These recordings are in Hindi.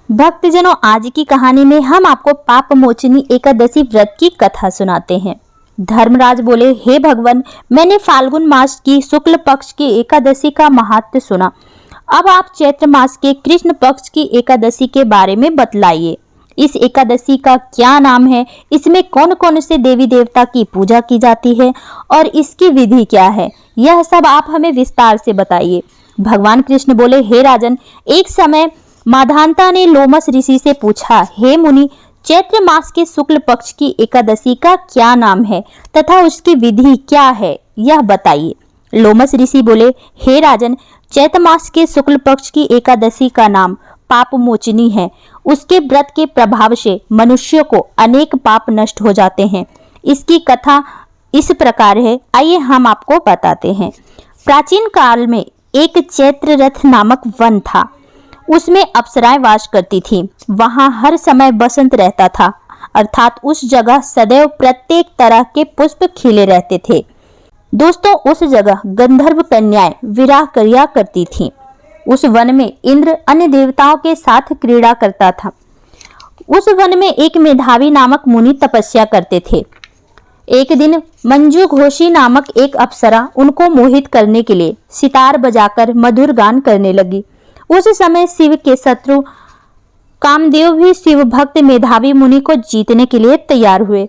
भक्तजनों, आज की कहानी में हम आपको पाप मोचनी एकादशी व्रत की कथा सुनाते हैं। धर्मराज बोले, हे भगवान, मैंने फाल्गुन मास की शुक्ल पक्ष की एकादशी का महात्म्य सुना। अब आप चैत्र मास के कृष्ण पक्ष की एकादशी के बारे में बतलाइए। इस एकादशी का क्या नाम है, इसमें कौन कौन से देवी देवता की पूजा की जाती है और इसकी विधि क्या है, यह सब आप हमें विस्तार से बताइए। भगवान कृष्ण बोले, हे राजन, एक समय माधांता ने लोमस ऋषि से पूछा, हे मुनि, चैत्र मास के शुक्ल पक्ष की एकादशी का क्या नाम है तथा उसकी विधि क्या है, यह बताइए। लोमस ऋषि बोले, हे राजन, चैत्र मास के शुक्ल पक्ष की एकादशी का नाम पाप मोचनी है। उसके व्रत के प्रभाव से मनुष्यों को अनेक पाप नष्ट हो जाते हैं। इसकी कथा इस प्रकार है, आइए हम आपको बताते हैं। प्राचीन काल में एक चैत्र रथ नामक वन था। उसमें अप्सराएं वास करती थीं। वहां हर समय बसंत रहता था, अर्थात उस जगह सदैव प्रत्येक तरह के पुष्प खिले रहते थे। दोस्तों, उस जगह गंधर्व कन्याएं विवाह किया करती थीं। उस वन में इंद्र अन्य देवताओं के साथ क्रीड़ा करता था। उस वन में एक मेधावी नामक मुनि तपस्या करते थे। एक दिन मंजू घोषी नामक एक अप्सरा उनको मोहित करने के लिए सितार बजाकर मधुर गान करने लगी। उस समय शिव के शत्रु कामदेव भी शिव भक्त मेधावी मुनि को जीतने के लिए तैयार हुए।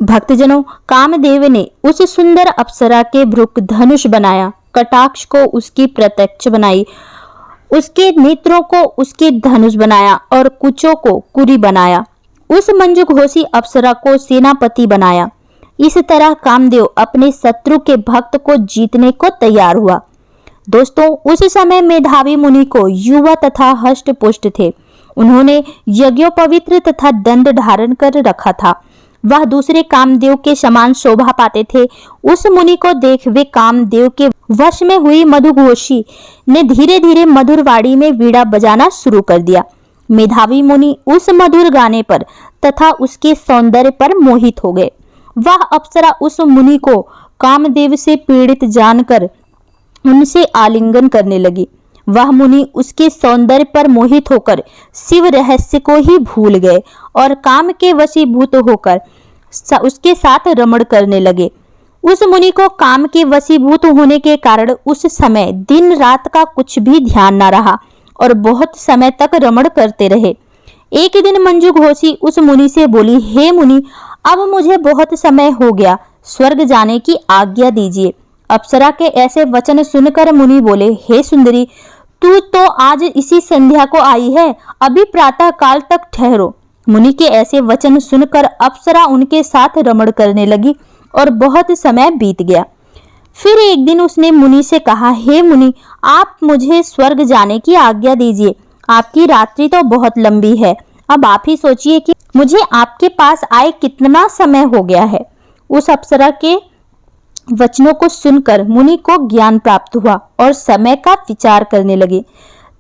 भक्तजनों, कामदेव ने उस सुंदर अप्सरा के भ्रुक धनुष बनाया, कटाक्ष को उसकी प्रत्यक्ष बनाई, उसके नेत्रों को उसके धनुष बनाया और कुचों को कुरी बनाया। उस मंजू घोषी अप्सरा को सेनापति बनाया। इस तरह कामदेव अपने शत्रु के भक्त को जीतने को तैयार हुआ। दोस्तों, उस समय मेधावी मुनि को युवा तथा हष्ट पुष्ट थे। उन्होंने यज्ञोपवीत्र तथा दंड धारण कर रखा था। वह दूसरे कामदेव के समान शोभा पाते थे। उस मुनि को देख वे कामदेव के वश में हुई मधुघोषी ने धीरे धीरे मधुर वाणी में वीणा बजाना शुरू कर दिया। मेधावी मुनि उस मधुर गाने पर तथा उसके सौंदर्य पर मोहित हो गए। वह अप्सरा उस मुनि को कामदेव से पीड़ित जानकर उनसे आलिंगन करने लगी। वह मुनि उसके सौंदर्य पर मोहित होकर शिव रहस्य को ही भूल गए और काम के वशीभूत होकर उसके साथ रमण करने लगे। उस मुनि को काम के वशीभूत होने के कारण उस समय दिन रात का कुछ भी ध्यान न रहा और बहुत समय तक रमण करते रहे। एक दिन मंजू घोषी उस मुनि से बोली, हे मुनि, अब मुझे बहुत समय हो गया, स्वर्ग जाने की आज्ञा दीजिए। अप्सरा के ऐसे वचन सुनकर मुनि बोले, हे सुंदरी, तू तो आज इसी संध्या को आई है, अभी प्रातः काल तक ठहरो। मुनि के ऐसे वचन सुनकर अप्सरा उनके साथ रमण करने लगी और बहुत समय बीत गया। फिर एक दिन उसने मुनि से कहा, हे मुनि, आप मुझे स्वर्ग जाने की आज्ञा दीजिए। आपकी रात्रि तो बहुत लंबी है। अब आप ही सोचिए कि मुझे आपके पास आए कितना समय हो गया है। उस अप्सरा के वचनों को सुनकर मुनि को ज्ञान प्राप्त हुआ और समय का विचार करने लगे।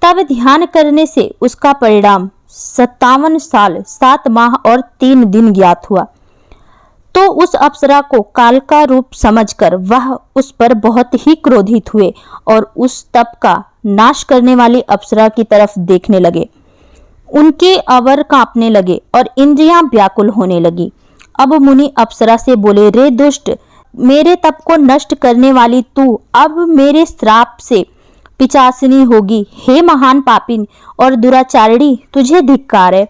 तब ध्यान करने से उसका परिणाम 57 साल 7 माह और 3 दिन ज्ञात हुआ। तो उस अप्सरा को काल का रूप समझकर वह उस पर बहुत ही क्रोधित हुए और उस तप का नाश करने वाली अप्सरा की तरफ देखने लगे। उनके अवर कांपने लगे और इंद्रियां व्याकुल होने लगी। अब मुनि अप्सरा से बोले, रे दुष्ट, मेरे तप को नष्ट करने वाली तू अब मेरे श्राप से पिचासिनी होगी। हे महान पापिन और दुराचारिणी, तुझे धिक्कार है।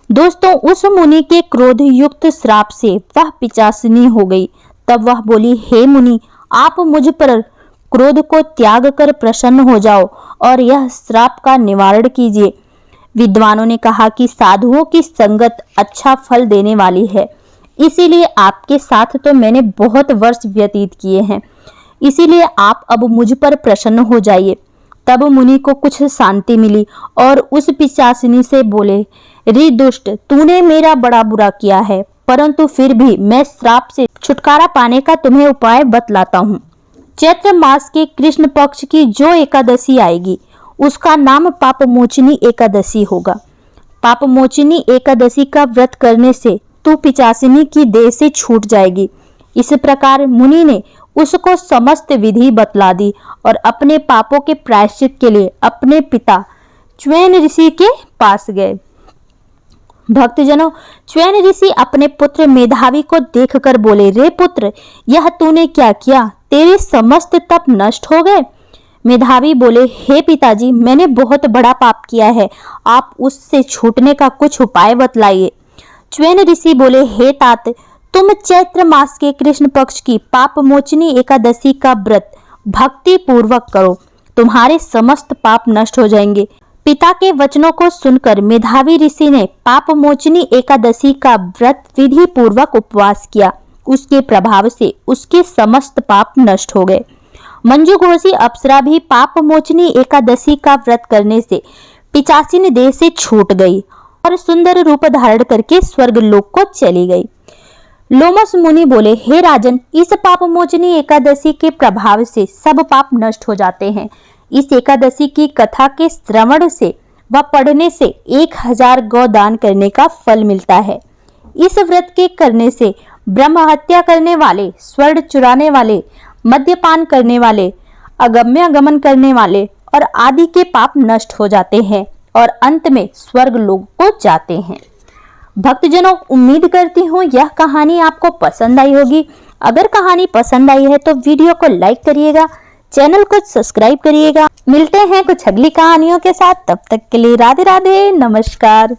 दोस्तों, उस मुनि के क्रोध युक्त श्राप से वह पिचासिनी हो गई। तब वह बोली, हे मुनि, आप मुझ पर क्रोध को त्याग कर प्रसन्न हो जाओ और यह श्राप का निवारण कीजिए। विद्वानों ने कहा कि साधुओं की संगत अच्छा फल देने वाली है, इसीलिए आपके साथ तो मैंने बहुत वर्ष व्यतीत किए हैं, इसीलिए आप अब मुझ पर प्रसन्न हो जाइए। तब मुनि को कुछ शांति मिली और उस पिशाचिनी से बोले, रे दुष्ट, तूने मेरा बड़ा बुरा किया है, परंतु फिर भी मैं श्राप से छुटकारा पाने का तुम्हें उपाय बतलाता हूँ। चैत्र मास के कृष्ण पक्ष की जो एकादशी आएगी उसका नाम पापमोचनी एकादशी होगा। पापमोचनी एकादशी का व्रत करने से तू पिचासिनी की देह से छूट जाएगी। इस प्रकार मुनि ने उसको समस्त विधि बतला दी और अपने पापों के प्रायश्चित के लिए अपने पिता च्वेन ऋषि के पास गए। भक्तजनों, च्वेन ऋषि अपने पुत्र मेधावी को देखकर बोले, रे पुत्र, यह तूने क्या किया? तेरे समस्त तप नष्ट हो गए। मेधावी बोले, हे पिताजी, मैंने बहुत बड़ा पाप किया है, आप उससे छूटने का कुछ उपाय बतलाइए। च्वेन ऋषि बोले, हे तात, तुम चैत्र मास के कृष्ण पक्ष की पाप मोचनी एकादशी का व्रत भक्ति पूर्वक करो, तुम्हारे समस्त पाप नष्ट हो जाएंगे। पिता के वचनों को सुनकर मेधावी ऋषि ने पाप मोचनी एकादशी का व्रत विधि पूर्वक उपवास किया। उसके प्रभाव से उसके समस्त पाप नष्ट हो गए। मंजू घोषी अप्सरा भी पाप मोचनी एकादशी का व्रत करने से पिचासिनी देह से छूट गई और सुंदर रूप धारण करके स्वर्ग लोक को चली गई। लोमस मुनि बोले, हे राजन, इस पाप मोचनी एकादशी के प्रभाव से सब पाप नष्ट हो जाते हैं। इस एकादशी की कथा के श्रवण से व पढ़ने से 1000 गौदान करने का फल मिलता है। इस व्रत के करने से ब्रह्म हत्या करने वाले, स्वर्ण चुराने वाले, मद्यपान करने वाले, अगम्य गमन करने वाले और आदि के पाप नष्ट हो जाते हैं और अंत में स्वर्ग लोक को जाते हैं। भक्तजनों, उम्मीद करती हूँ यह कहानी आपको पसंद आई होगी। अगर कहानी पसंद आई है तो वीडियो को लाइक करिएगा, चैनल को सब्सक्राइब करिएगा। मिलते हैं कुछ अगली कहानियों के साथ, तब तक के लिए राधे राधे, नमस्कार।